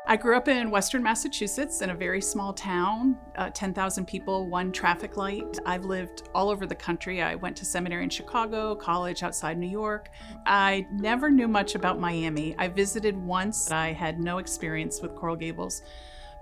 I grew up in Western Massachusetts in a very small town, 10,000 people, one traffic light. I've lived all over the country. I went to seminary in Chicago, college outside New York. I never knew much about Miami. I visited once, but I had no experience with Coral Gables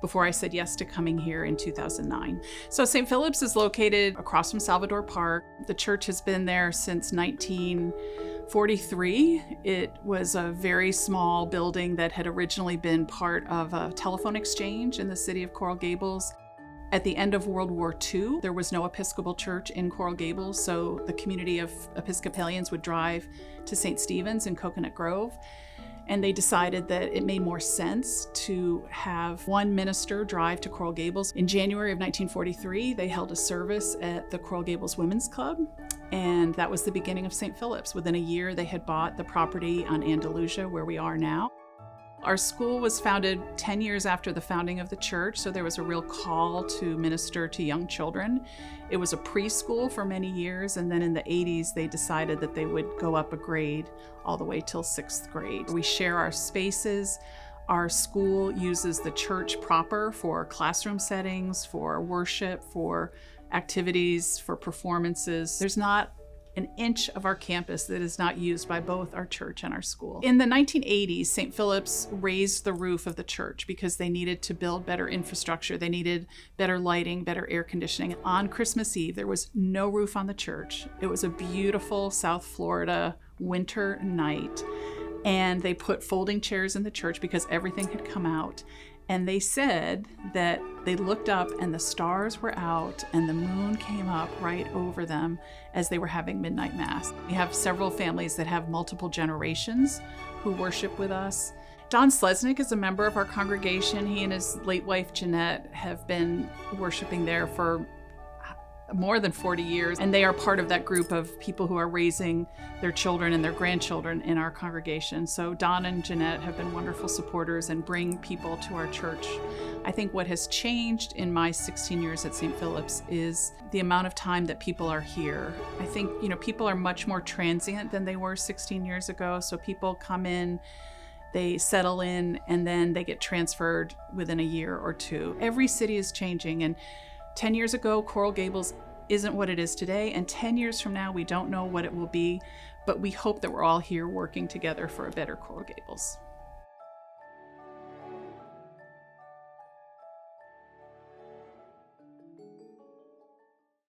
before I said yes to coming here in 2009. So St. Philip's is located across from Salvador Park. The church has been there since 1943. It was a very small building that had originally been part of a telephone exchange in the city of Coral Gables. At the end of World War II, there was no Episcopal church in Coral Gables, so the community of Episcopalians would drive to St. Stephen's in Coconut Grove. And they decided that it made more sense to have one minister drive to Coral Gables. In January of 1943, they held a service at the Coral Gables Women's Club, and that was the beginning of St. Philip's. Within a year, they had bought the property on Andalusia, where we are now. Our school was founded 10 years after the founding of the church, so there was a real call to minister to young children. It was a preschool for many years, and then in the 80s, they decided that they would go up a grade all the way till 6th grade. We share our spaces. Our school uses the church proper for classroom settings, for worship, for activities, for performances. There's not an inch of our campus that is not used by both our church and our school. In the 1980s, St. Philip's raised the roof of the church because they needed to build better infrastructure. They needed better lighting, better air conditioning. On Christmas Eve, there was no roof on the church. It was a beautiful South Florida winter night, and they put folding chairs in the church because everything had come out. And they said that they looked up and the stars were out and the moon came up right over them as they were having midnight mass. We have several families that have multiple generations who worship with us. Don Slesnick is a member of our congregation. He and his late wife, Jeanette, have been worshiping there for more than 40 years, and they are part of that group of people who are raising their children and their grandchildren in our congregation. So Don and Jeanette have been wonderful supporters and bring people to our church. I think what has changed in my 16 years at St. Philip's is the amount of time that people are here. I think, people are much more transient than they were 16 years ago. So people come in, they settle in, and then they get transferred within a year or two. Every city is changing, and 10 years ago, Coral Gables isn't what it is today, and 10 years from now, we don't know what it will be, but we hope that we're all here working together for a better Coral Gables.